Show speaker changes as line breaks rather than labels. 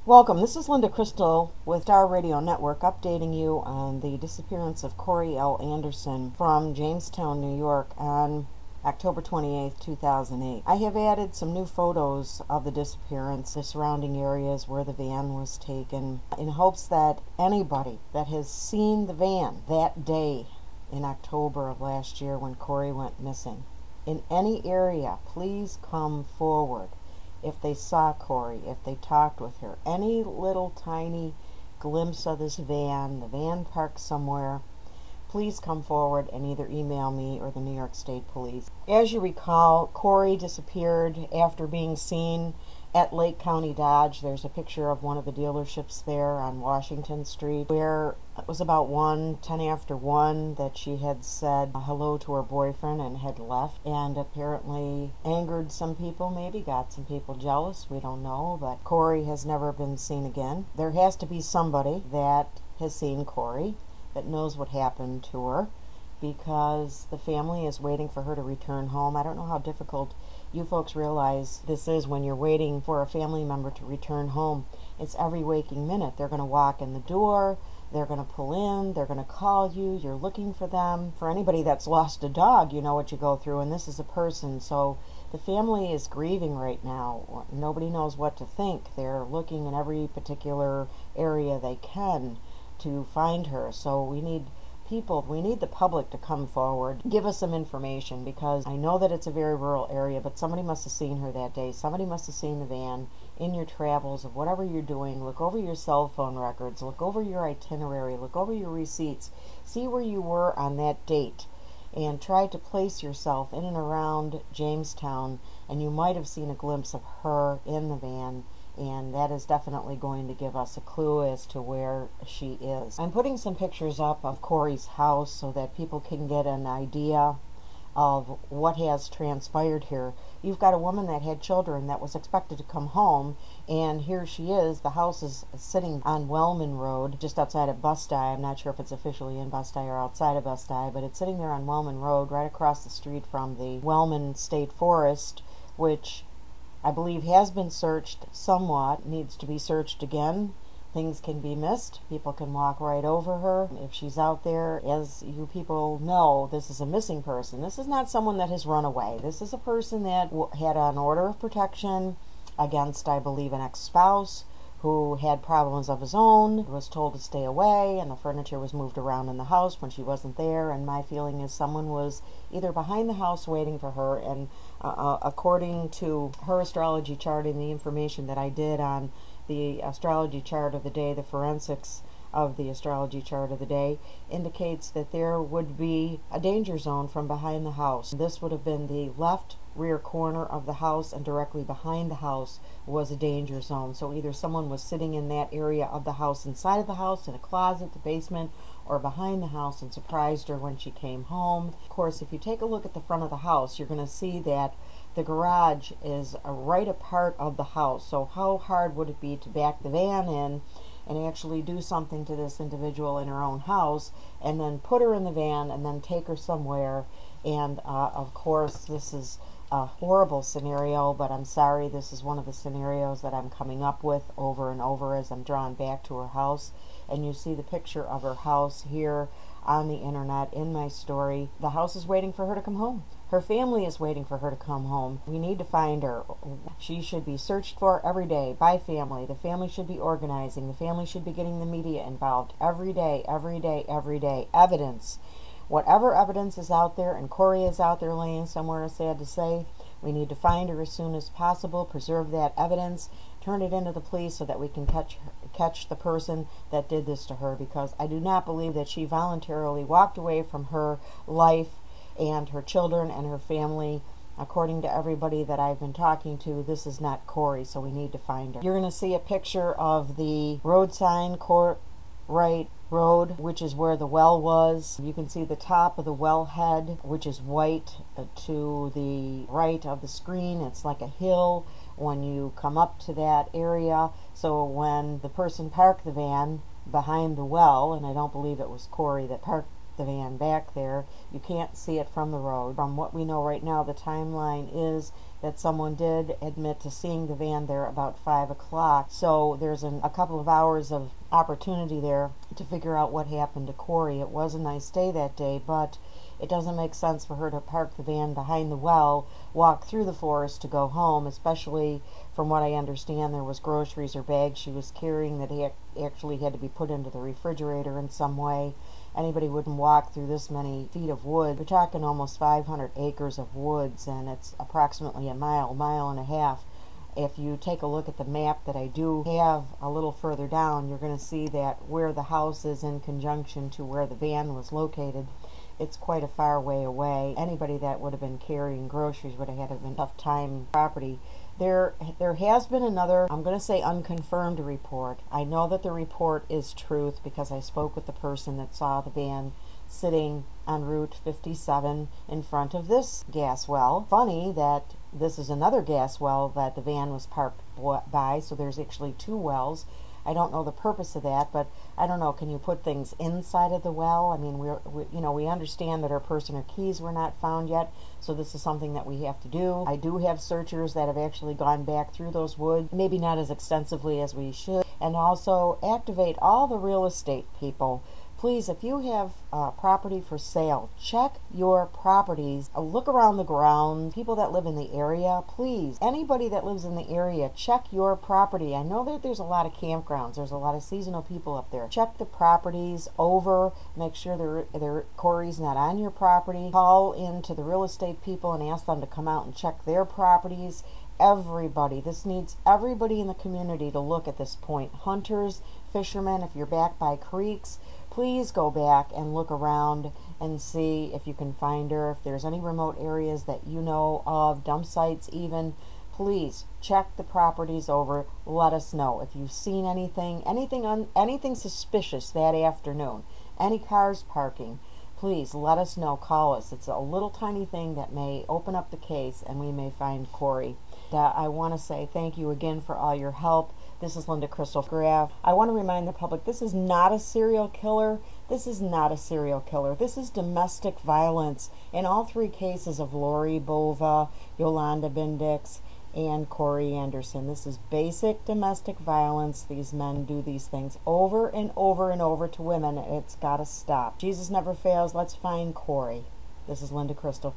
Welcome. This is Linda Crystal with Star Radio Network updating you on the disappearance of Corrie Anderson from Jamestown, New York on October 28th, 2008. I have added some new photos of the disappearance, the surrounding areas where the van was taken, in hopes that anybody that has seen the van that day in October of last year when Corrie went missing, in any area, please come forward. If they saw Corrie, if they talked with her, any little tiny glimpse of this van, the van parked somewhere, please come forward and either email me or the New York State Police. As you recall, Corrie disappeared after being seen at Lake County Dodge. There's a picture of one of the dealerships there on Washington Street, where it was about 10 after 1 that she had said hello to her boyfriend and had left, and apparently angered some people, maybe got some people jealous, we don't know, but Corrie has never been seen again. There has to be somebody that has seen Corrie, that knows what happened to her, because the family is waiting for her to return home. I don't know how difficult you folks realize this is when you're waiting for a family member to return home. It's every waking minute. They're going to walk in the door, they're going to pull in, they're going to call you, you're looking for them. For anybody that's lost a dog, you know what you go through, and this is a person. So the family is grieving right now. Nobody knows what to think. They're looking in every particular area they can to find her. So we need people, we need the public to come forward, give us some information, because I know that it's a very rural area, but somebody must have seen her that day. Somebody must have seen the van in your travels of whatever you're doing. Look over your cell phone records, look over your itinerary, look over your receipts, see where you were on that date, and try to place yourself in and around Jamestown, and you might have seen a glimpse of her in the van. And that is definitely going to give us a clue as to where she is. I'm putting some pictures up of Corrie's house so that people can get an idea of what has transpired here. You've got a woman that had children that was expected to come home, and here she is. The house is sitting on Wellman Road, just outside of Busti. I'm not sure if it's officially in Busti or outside of Busti, but it's sitting there on Wellman Road, right across the street from the Wellman State Forest, which I believe has been searched somewhat, needs to be searched again. Things can be missed. People can walk right over her. If she's out there, as you people know, this is a missing person. This is not someone that has run away. This is a person that had an order of protection against, I believe, an ex-spouse who had problems of his own, was told to stay away, and the furniture was moved around in the house when she wasn't there. And my feeling is someone was either behind the house waiting for her, and according to her astrology chart and the information that I did on the astrology chart of the day, the forensics of the astrology chart of the day, indicates that there would be a danger zone from behind the house. This would have been the left rear corner of the house, and directly behind the house was a danger zone. So either someone was sitting in that area of the house, inside of the house, in a closet, the basement, or behind the house, and surprised her when she came home. Of course, if you take a look at the front of the house, you're going to see that the garage is right a part of the house. So how hard would it be to back the van in and actually do something to this individual in her own house, and then put her in the van and then take her somewhere? And of course, this is a horrible scenario, but I'm sorry, this is one of the scenarios that I'm coming up with over and over as I'm drawn back to her house. And you see the picture of her house here on the internet in my story. The house is waiting for her to come home. Her family is waiting for her to come home. We need to find her. She should be searched for every day by family. The family should be organizing. The family should be getting the media involved every day, every day, every day. Evidence. Whatever evidence is out there, and Corrie is out there laying somewhere, sad to say, we need to find her as soon as possible, preserve that evidence, turn it into the police so that we can catch the person that did this to her, because I do not believe that she voluntarily walked away from her life and her children and her family. According to everybody that I've been talking to, this is not Corrie, so we need to find her. You're going to see a picture of the road sign, Right Road, which is where the well was. You can see the top of the well head, which is white to the right of the screen. It's like a hill when you come up to that area. So when the person parked the van behind the well, and I don't believe it was Corrie that parked the van back there, you can't see it from the road. From what we know right now, the timeline is that someone did admit to seeing the van there about 5 o'clock. So there's a couple of hours of opportunity there to figure out what happened to Corrie. It was a nice day that day, but it doesn't make sense for her to park the van behind the well, walk through the forest to go home, especially from what I understand there was groceries or bags she was carrying that actually had to be put into the refrigerator in some way. Anybody wouldn't walk through this many feet of wood. We're talking almost 500 acres of woods, and it's approximately a mile and a half. If you take a look at the map that I do have a little further down, you're going to see that where the house is in conjunction to where the van was located, it's quite a far way away. Anybody that would have been carrying groceries would have had a tough time property. There has been another, I'm going to say unconfirmed report. I know that the report is truth because I spoke with the person that saw the van sitting on Route 57 in front of this gas well. Funny that this is another gas well that the van was parked by, so there's actually two wells. I don't know the purpose of that, but I don't know, can you put things inside of the well? I mean, we understand that her purse and her keys were not found yet, so this is something that we have to do. I do have searchers that have actually gone back through those woods, maybe not as extensively as we should, and also activate all the real estate people. Please, if you have property for sale, check your properties. Look around the ground. People that live in the area, please. Anybody that lives in the area, check your property. I know that there's a lot of campgrounds. There's a lot of seasonal people up there. Check the properties over. Make sure Corrie's not on your property. Call into the real estate people and ask them to come out and check their properties. Everybody. This needs everybody in the community to look at this point. Hunters, fishermen, if you're back by creeks, please go back and look around and see if you can find her. If there's any remote areas that you know of, dump sites even, please check the properties over. Let us know if you've seen anything suspicious that afternoon. Any cars parking, please let us know. Call us. It's a little tiny thing that may open up the case and we may find Corrie. I want to say thank you again for all your help. This is Linda Crystal Graff. I want to remind the public this is not a serial killer. This is not a serial killer. This is domestic violence in all three cases of Lori Bova, Yolanda Bendix, and Corrie Anderson. This is basic domestic violence. These men do these things over and over and over to women. It's got to stop. Jesus never fails. Let's find Corrie. This is Linda Crystal.